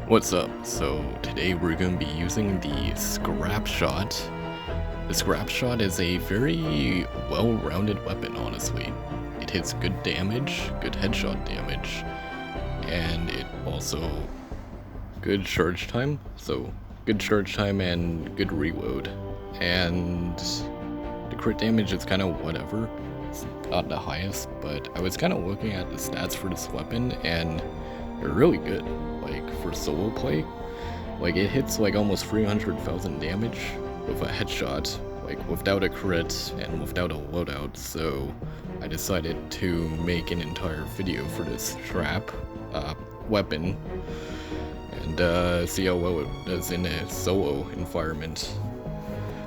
What's up? So today we're going to be using the scrap shot. The scrap shot is a very well-rounded weapon, honestly. It hits good damage, good headshot damage, and it also good charge time. So good charge time and good reload. And the crit damage is kind of whatever. It's not the highest, but I was kind of looking at the stats for this weapon and they're really good. Like for solo play, like it hits like almost 300,000 damage with a headshot, like without a crit and without a loadout. So I decided to make an entire video for this trap weapon and see how well it does in a solo environment.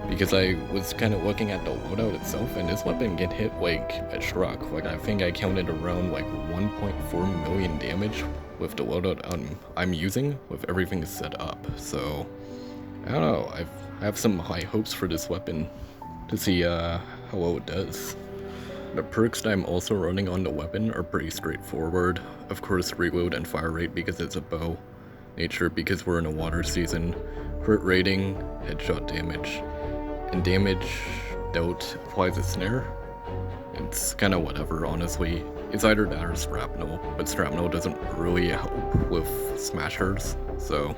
Because I was kind of looking at the loadout itself, and this weapon can hit like a truck. Like I think I counted around like 1.4 million damage with the loadout I'm using, with everything set up. So I don't know. I have some high hopes for this weapon to see how well it does. The perks that I'm also running on the weapon are pretty straightforward. Of course, reload and fire rate because it's a bow. Nature because we're in a water season. Crit rating, headshot damage. And damage dealt applies a snare. It's kind of whatever, honestly. It's either that or shrapnel, but shrapnel doesn't really help with smashers, so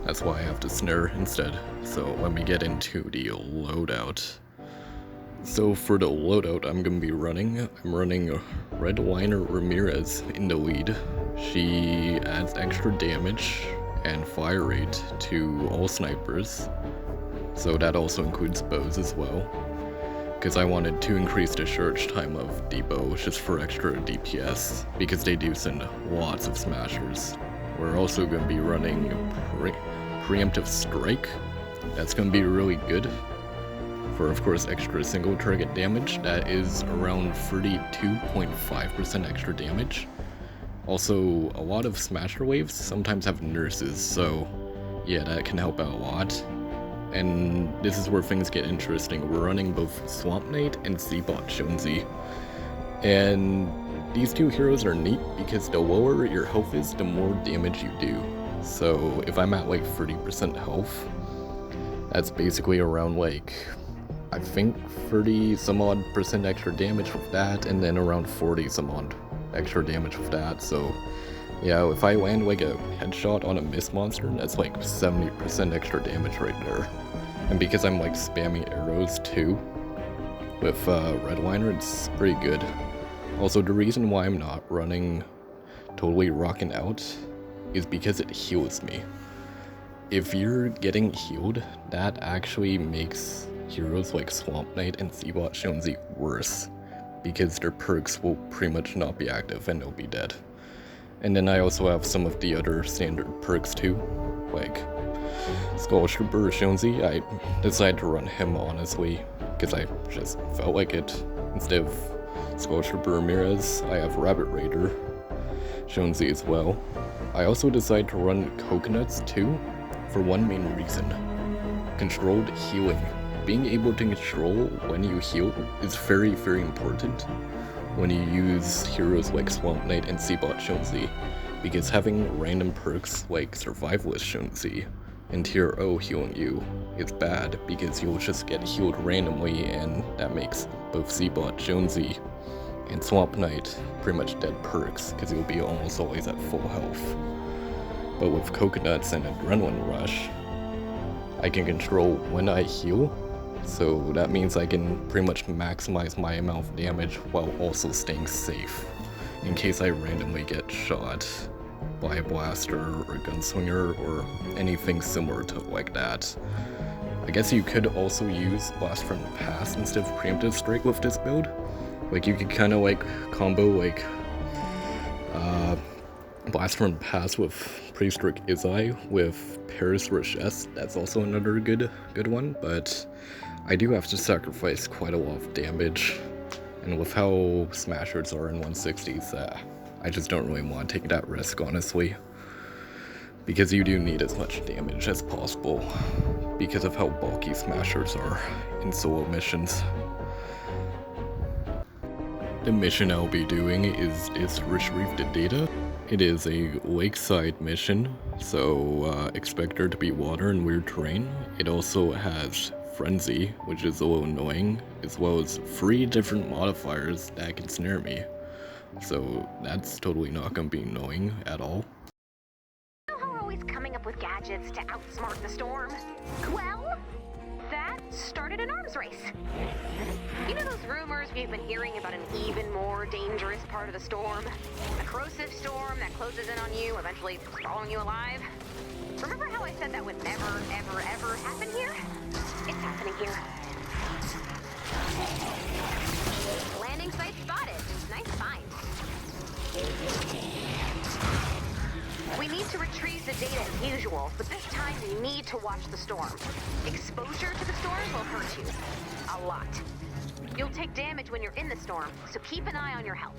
that's why I have to snare instead. So let me get into the loadout. So for the loadout I'm running Redliner Ramirez in the lead. She adds extra damage and fire rate to all snipers. So that also includes bows as well, because I wanted to increase the charge time of the bow just for extra DPS, because they do send lots of smashers. We're also going to be running preemptive strike. That's going to be really good for, of course, extra single target damage. That is around 32.5% extra damage. Also, a lot of smasher waves sometimes have nurses, so yeah, that can help out a lot. And this is where things get interesting. We're running both Swamp Knight and Jonesee Jonesy. And these two heroes are neat because the lower your health is, the more damage you do. So if I'm at like 30% health, that's basically around like, I think 30 some odd percent extra damage with that, and then around 40 some odd extra damage with that. So yeah, if I land like a headshot on a miss monster, that's like 70% extra damage right there. And because I'm like spamming arrows too with Redliner, it's pretty good. Also, the reason why I'm not running totally rocking out is because it heals me. If you're getting healed, that actually makes heroes like Swamp Knight and Jonesee Jonesy worse, because their perks will pretty much not be active and they'll be dead. And then I also have some of the other standard perks too, like Raider Jonesy. I decided to run him honestly, because I just felt like it. Instead of Raider Ramirez, I have Raider Jonesy as well. I also decided to run coconuts too, for one main reason. Controlled healing. Being able to control when you heal is very, very important when you use heroes like Swamp Knight and Jonesy, because having random perks like Survivalist Jonesy and Tier O healing you is bad, because you'll just get healed randomly, and that makes both Jonesy and Swamp Knight pretty much dead perks, because you'll be almost always at full health. But with Coconuts and Adrenaline Rush, I can control when I heal, so that means I can pretty much maximize my amount of damage while also staying safe, in case I randomly get shot by a blaster or a gunslinger or anything similar to like that. I guess you could also use Blast from the Past instead of Preemptive Strike with this build. Like you could kind of like combo like Blast from the Past with Prestrick Izai with Paris Richesse. That's also another good one, but I do have to sacrifice quite a lot of damage, and with how smashers are in 160s, I just don't really want to take that risk, honestly, because you do need as much damage as possible because of how bulky smashers are in solo missions. The mission I'll be doing is retrieve the data It is a lakeside mission, so expect there to be water and weird terrain. It also has Frenzy, which is a little annoying, as well as 3 different modifiers that can snare me. So that's totally not gonna be annoying at all. You know how we're always coming up with gadgets to outsmart the storm? Well, that started an arms race. You know those rumors we've been hearing about an even more dangerous part of the storm? A corrosive storm that closes in on you, eventually swallowing you alive? Remember how I said that would never, ever, ever happen here? It's happening here. Landing site spotted. Nice find. We need to retrieve the data as usual, but this time we need to watch the storm. Exposure to the storm will hurt you. A lot. You'll take damage when you're in the storm, so keep an eye on your health.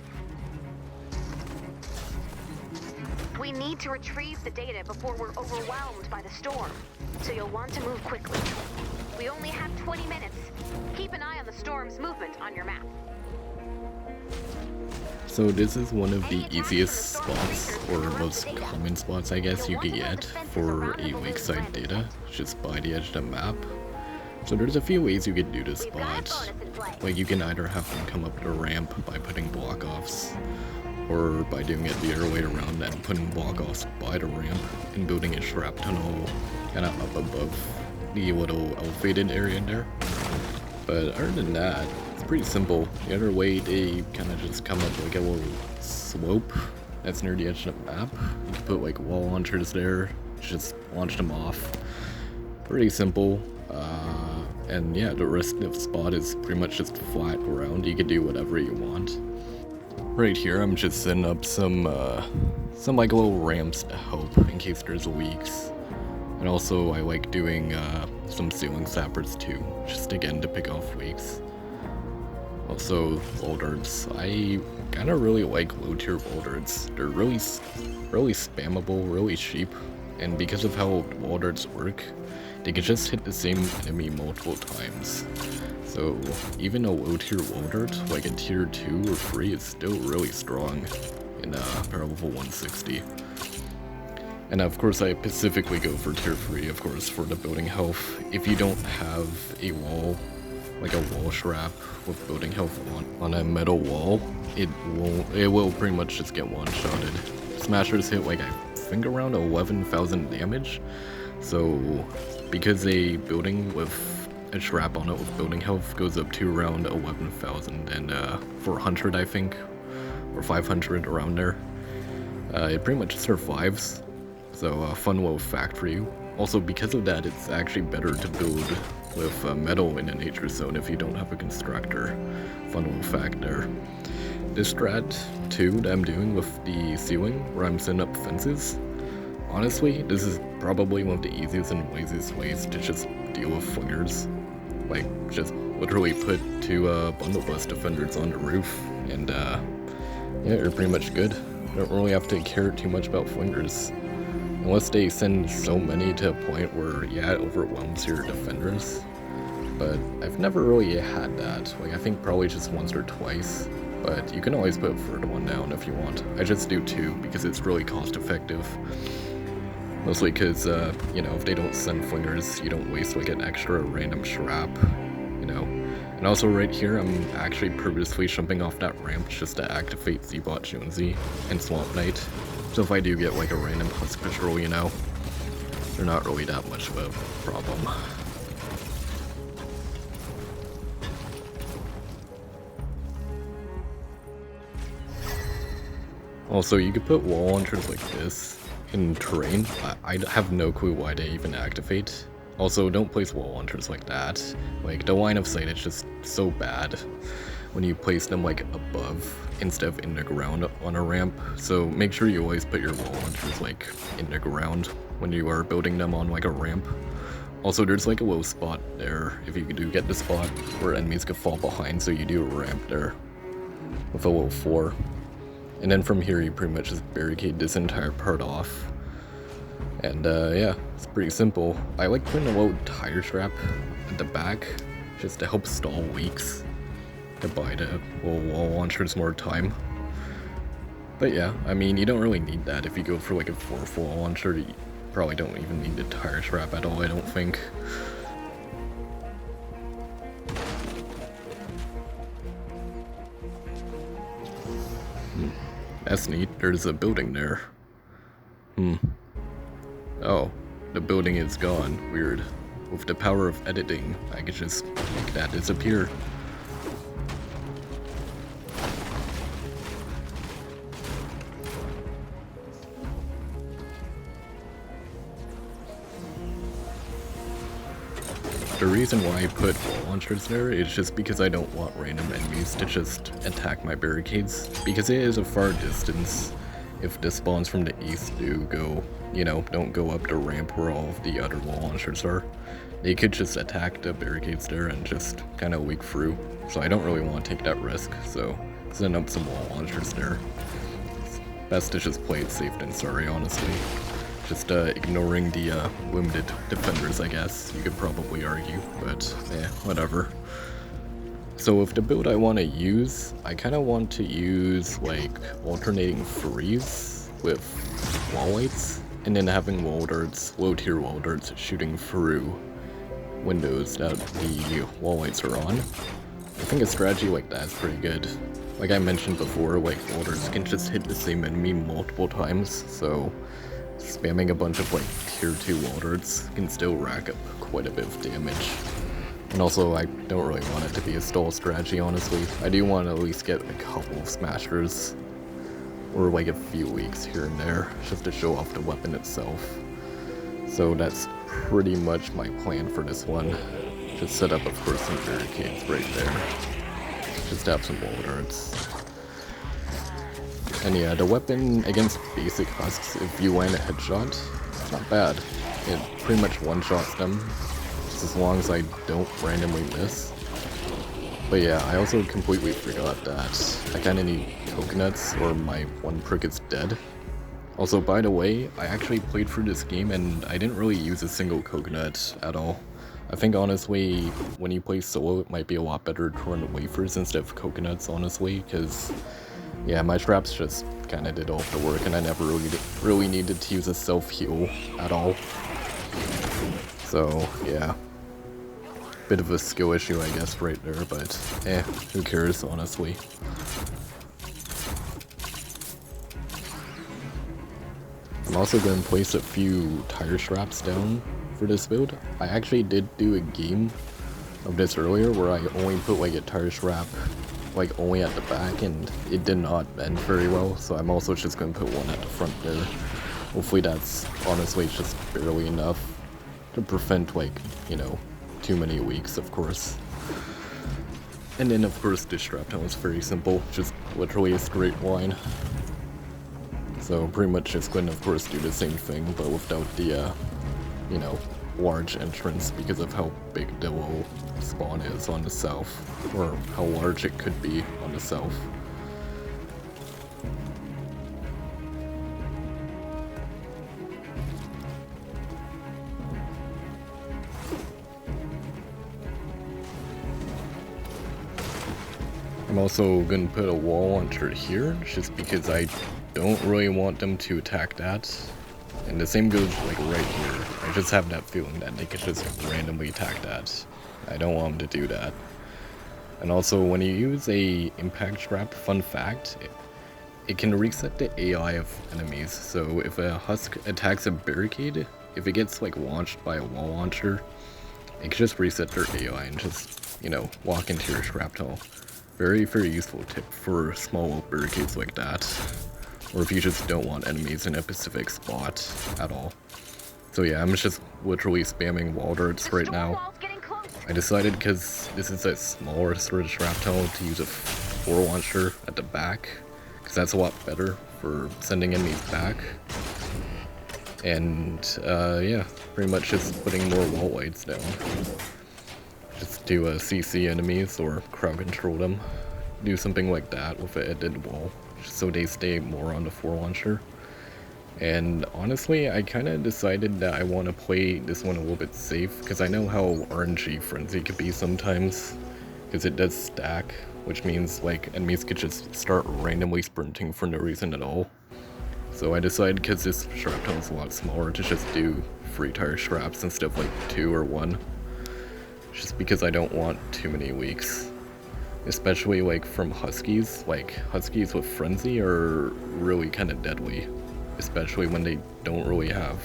We need to retrieve the data before we're overwhelmed by the storm, so you'll want to move quickly. We only have 20 minutes. Keep an eye on the storm's movement on your map. So this is one of the easiest spots, or most common spots I guess you could get for a lakeside data, just by the edge of the map. So there's a few ways you could do this spot. Like you can either have them come up the ramp by putting block-offs, or by doing it the other way around and putting block-offs by the ramp and building a strap tunnel kind of up above the little elevated area there. But other than that, it's pretty simple. The other way, they kind of just come up like a little slope that's near the edge of the map. You can put like wall launchers there, just launch them off. Pretty simple. And yeah, the rest of the spot is pretty much just flat ground. You can do whatever you want. Right here, I'm just setting up some like little ramps to help in case there's leaks. And also, I like doing some ceiling sappers too, just again to pick off leaks. Also, boulders. I kind of really like low-tier boulders. They're really spammable, really cheap, and because of how boulders work, they can just hit the same enemy multiple times. So even a low-tier boulder, like a tier 2 or 3, is still really strong in power level 160. And of course I specifically go for tier 3, of course, for the building health. If you don't have a wall, like a wall strap with building health on a metal wall, it will pretty much just get one-shotted. Smashers hit like I think around 11,000 damage, so because a building with a strap on it with building health goes up to around 11,000 and 400 I think, or 500 around there, it pretty much survives. So fun little fact for you. Also, because of that, it's actually better to build with metal in a nature zone if you don't have a constructor. Fun little fact there. This strat too that I'm doing with the ceiling, where I'm setting up fences, honestly, this is probably one of the easiest and laziest ways to just deal with flingers. Like, just literally put 2 bundle bus defenders on the roof, and yeah, you're pretty much good. You don't really have to care too much about flingers. Unless they send so many to a point where, yeah, it overwhelms your defenders. But I've never really had that. Like, I think probably just once or twice. But you can always put a third one down if you want. I just do 2 because it's really cost effective. Mostly because, you know, if they don't send flingers, you don't waste like an extra random strap, you know. And also right here, I'm actually purposely jumping off that ramp just to activate Jonesee Bot Jonesy and Swamp Knight. So if I do get like a random husk patrol, you know, they're not really that much of a problem. Also, you could put wall launchers like this in terrain. I have no clue why they even activate. Also, don't place wall launchers like that. Like, the line of sight is just so bad when you place them like above instead of in the ground on a ramp. So make sure you always put your wall launchers like in the ground when you are building them on like a ramp. Also, there's like a little spot there if you do get the spot where enemies could fall behind, so you do a ramp there with a little floor. And then from here you pretty much just barricade this entire part off. And yeah, it's pretty simple. I like putting a little tire strap at the back just to help stall leaks, to buy the little wall launchers more time. But yeah, I mean, you don't really need that. If you go for like a 4 wall launcher, you probably don't even need the tire strap at all, I don't think. That's neat. There's a building there. Oh, the building is gone. Weird. With the power of editing, I could just make that disappear. The reason why I put wall launchers there is just because I don't want random enemies to just attack my barricades, because it is a far distance. If the spawns from the east do go, you know, don't go up the ramp where all of the other wall launchers are, they could just attack the barricades there and just kind of leak through. So I don't really want to take that risk, so send up some wall launchers there. It's best to just play it safe than sorry, honestly. Just ignoring the limited defenders, I guess, you could probably argue, but whatever. So with the build I want to use, I kind of want to use like alternating freeze with wall lights, and then having wall darts, low tier wall darts shooting through windows that the wall lights are on. I think a strategy like that is pretty good. Like I mentioned before, like wall darts can just hit the same enemy multiple times, so spamming a bunch of like tier 2 wall darts can still rack up quite a bit of damage. And also, I don't really want it to be a stall strategy, honestly. I do want to at least get a couple of smashers, or like a few weeks here and there, just to show off the weapon itself. So that's pretty much my plan for this one. Just set up, of course, some barricades right there. Just have some wall darts. And yeah, the weapon against basic husks, if you land a headshot, it's not bad. It pretty much one-shots them, just as long as I don't randomly miss. But yeah, I also completely forgot that I kinda need coconuts or my one perk is dead. Also, by the way, I actually played through this game and I didn't really use a single coconut at all. I think honestly, when you play solo, it might be a lot better to run wafers instead of coconuts, honestly, because yeah, my traps just kinda did all the work and I never really needed to use a self-heal at all. So yeah, bit of a skill issue I guess right there, but who cares, honestly. I'm also going to place a few tire straps down for this build. I actually did do a game of this earlier where I only put like a tire strap like only at the back and it did not bend very well, so I'm also just going to put one at the front there. Hopefully that's honestly just barely enough to prevent like, you know, too many leaks, of course. And then of course this strap down was very simple, just literally a straight line. So pretty much just going to of course do the same thing, but without the, you know, large entrance because of how big the low spawn is on the south, or how large it could be on the south. I'm also going to put a wall launcher here, just because I don't really want them to attack that. And the same goes like right here. I just have that feeling that they could just randomly attack that. I don't want them to do that. And also when you use a impact trap, fun fact, it can reset the AI of enemies. So if a husk attacks a barricade, if it gets like launched by a wall launcher, it can just reset their AI and just, you know, walk into your shrapnel. Very, very useful tip for small barricades like that. Or if you just don't want enemies in a specific spot at all. So yeah, I'm just literally spamming wall darts right now. I decided because this is a smaller sort of shrapnel to use a 4 launcher at the back, because that's a lot better for sending enemies back. And yeah, pretty much just putting more wall lights down. Just to CC enemies or crowd control them. Do something like that with an edited wall, so they stay more on the 4 launcher. And honestly, I kind of decided that I want to play this one a little bit safe, because I know how RNG frenzy could be sometimes, because it does stack which means like enemies could just start randomly sprinting for no reason at all. So I decided, because this shrapnel is a lot smaller, to just do free tire straps instead of like 2 or 1. Just because I don't want too many leaks. Especially like from huskies. Like huskies with frenzy are really kind of deadly. Especially when they don't really have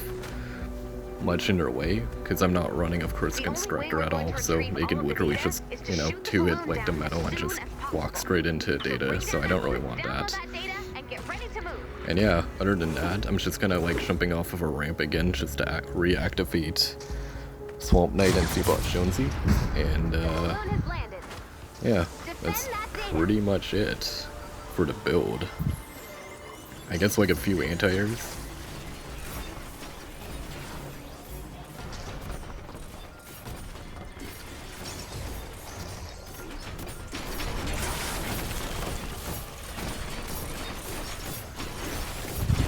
much in their way, because I'm not running, of course, constructor at all, so they can literally just, you know, 2-hit like the metal and just walk straight into data, so I don't really want that. And yeah, other than that, I'm just kinda like jumping off of a ramp again just to reactivate Swamp Knight and Jonesee Bot Jonesy, and yeah, that's pretty much it for the build. I guess like a few anti-airs.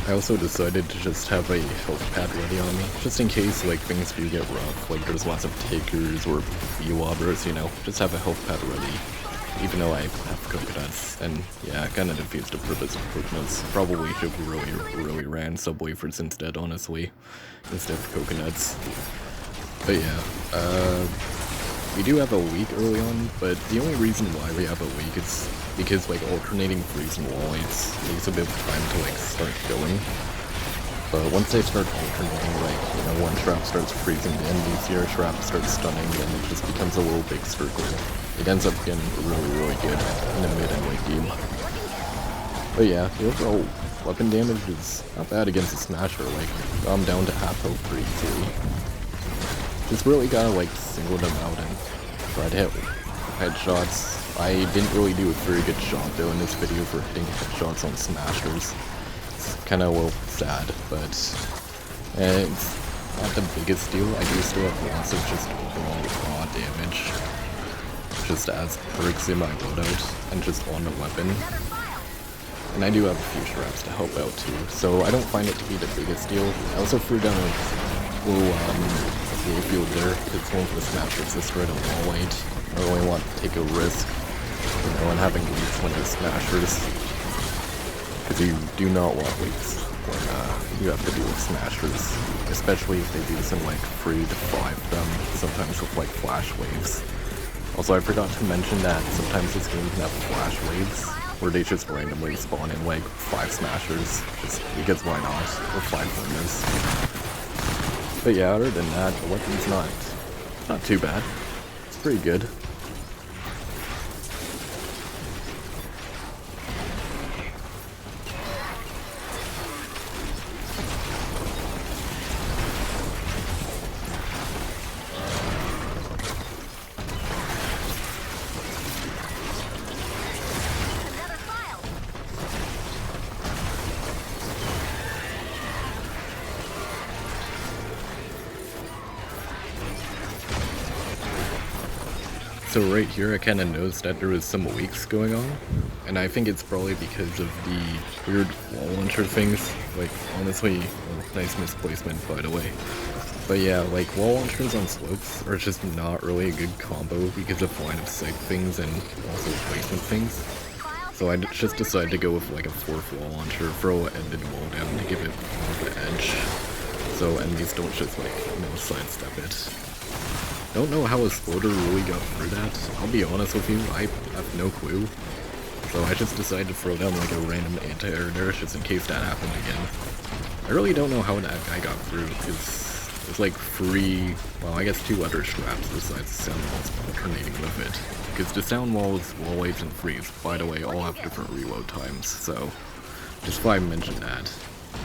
I also decided to just have a health pad ready on me, just in case like things do get rough, like there's lots of takers or B-wobbers, you know, just have a health pad ready, even though I have coconuts, and yeah, kinda defeats the purpose of coconuts. Probably should have really ran sub-wafers instead, honestly, instead of coconuts. But yeah, we do have a leak early on, but the only reason why we have a leak is because like alternating freeze and wall lights takes a bit of time to like start filling. But once they start alternating, like, you know, one trap starts freezing in, the other trap starts stunning, and it just becomes a little big circle. It ends up getting really good in the mid and late game. But yeah, the overall weapon damage is not bad against a smasher. Like, I'm down to half health pretty easily. Just really gotta like single them out and try to hit headshots. I didn't really do a very good job though in this video for hitting headshots on smashers. It's kinda a little sad, but it's not the biggest deal. I do still have lots of just overall raw damage, just as perks in my loadout and just on the weapon. And I do have a few straps to help out too, so I don't find it to be the biggest deal. I also threw down a little wall field there. It's one for the smashers, just right on wall light. I don't really want to take a risk, you know, and having leaks when there's smashers, because you do not want leaks when you have to deal with smashers, especially if they do some like 3 to 5 them, sometimes with like flash waves. Also, I forgot to mention that sometimes this game can have flash waves, where they just randomly spawn in like 5 smashers, just because why not, or 5 winners. But yeah, other than that, the weapon's not too bad. It's pretty good. So right here I kind of noticed that there was some leaks going on, and I think it's probably because of the weird wall launcher things. Like, honestly, nice misplacement by the way. But yeah, like wall launchers on slopes are just not really a good combo because of line of sight things and also placement things. So I just decided to go with like a 4th wall launcher, throw an ended wall down to give it more of an edge, so enemies don't just like, you know, sidestep it. Don't know how a spoiler really got through that. I'll be honest with you, I have no clue. So I just decided to throw down like a random anti-air there just in case that happened again. I really don't know how that guy got through, because there's like 3, well I guess 2 other straps besides the sound walls alternating with it. Because the sound walls, wall waves, and freeze, by the way, all have different reload times, so just why I mentioned that.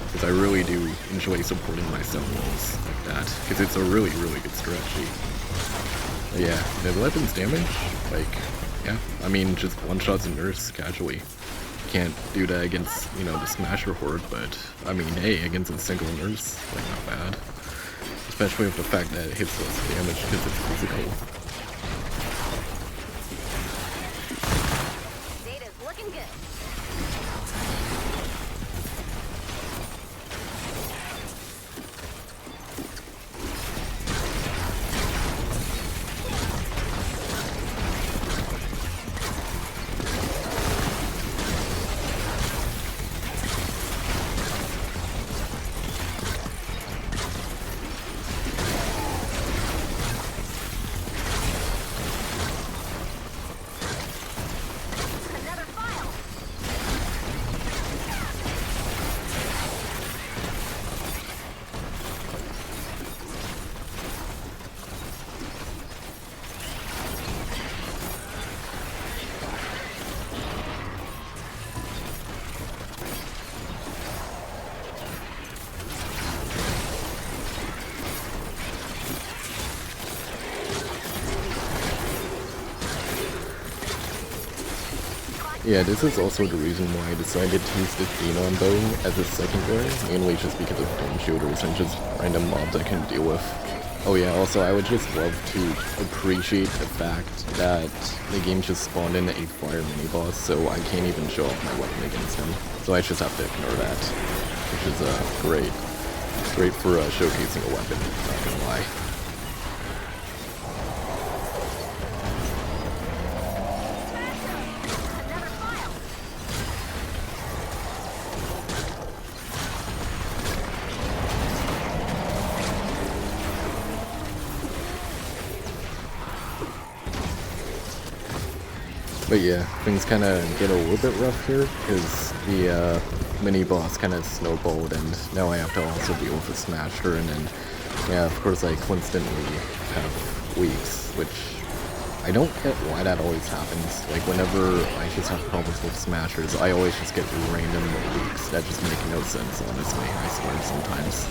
Because I really do enjoy supporting my sound walls like that, because it's a really good strategy. But yeah, the weapons damage, like, yeah, I mean, just one-shots and nurse casually. Can't do that against, you know, the smasher horde, but, I mean, hey, against a single nurse, like, not bad. Especially with the fact that it hits less damage because it's physical. Data's looking good. Yeah, this is also the reason why I decided to use the Phenom bow as a secondary, mainly just because of dome shooters and just random mobs I can deal with. Oh yeah, also I would just love to appreciate the fact that the game just spawned in a fire mini-boss, so I can't even show off my weapon against him. So I just have to ignore that, which is great. Great for showcasing a weapon, not gonna lie. But yeah, things kind of get a little bit rough here, because the mini-boss kind of snowballed, and now I have to also deal with a smasher, and then, yeah, of course I constantly have weeks, which I don't get why that always happens. Like, whenever I just have problems with smashers, I always just get random weeks that just make no sense, honestly, I swear sometimes.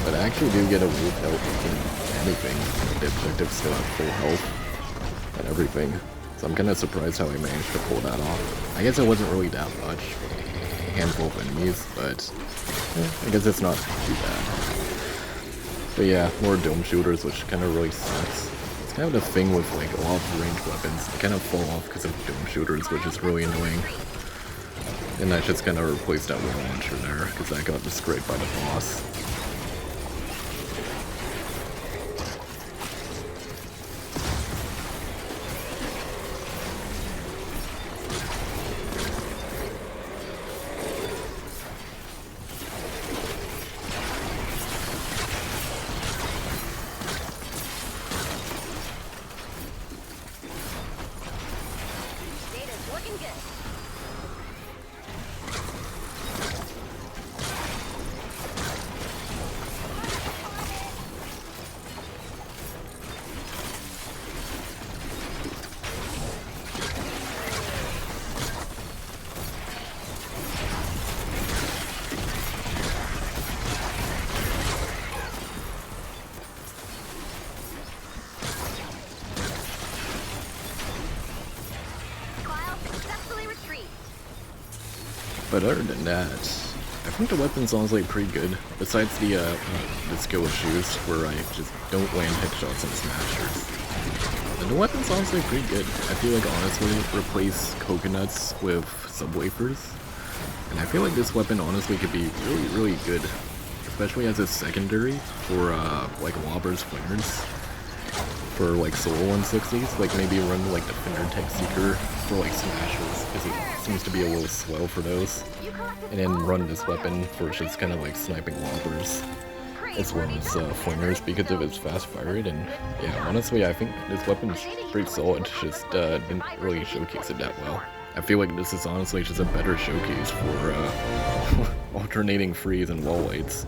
But I actually do get a week out making anything. The objectives still have full health and everything. So I'm kind of surprised how I managed to pull that off. I guess it wasn't really that much, a handful of enemies, but I guess it's not too bad. But yeah, more dome shooters, which kind of really sucks. It's kind of the thing with like a lot of ranged weapons, they kind of fall off because of dome shooters, which is really annoying. And I just kind of replaced that wall launcher there, because I got destroyed by the boss. But other than that, I think the weapon's honestly pretty good, besides the skill issues, where I just don't land headshots and smashers. And the weapon's honestly pretty good. I feel like, honestly, replace coconuts with sub-wafers. And I feel like this weapon, honestly, could be really, really good, especially as a secondary for, like, Wobber's Flingers. For, like, solo 160s, like, maybe run, like, the Fender Tech Seeker for, like, smashers, because it seems to be a little slow for those. And then run this weapon for just kind of, like, sniping Whoppers, as well as, Flingers, because of its fast fire rate. And, yeah, honestly, I think this weapon's pretty solid, just, didn't really showcase it that well. I feel like this is honestly just a better showcase for, alternating freeze and wall lights.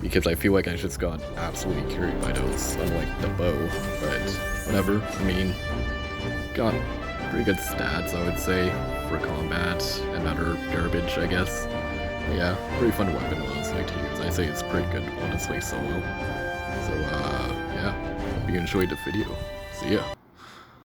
Because I feel like I just got absolutely carried by those, unlike the bow, but whatever. I mean, got pretty good stats, I would say, for combat and other garbage, I guess. But yeah, pretty fun weapon, honestly, to use. I say it's pretty good, honestly, solo. So, yeah, hope you enjoyed the video. See ya.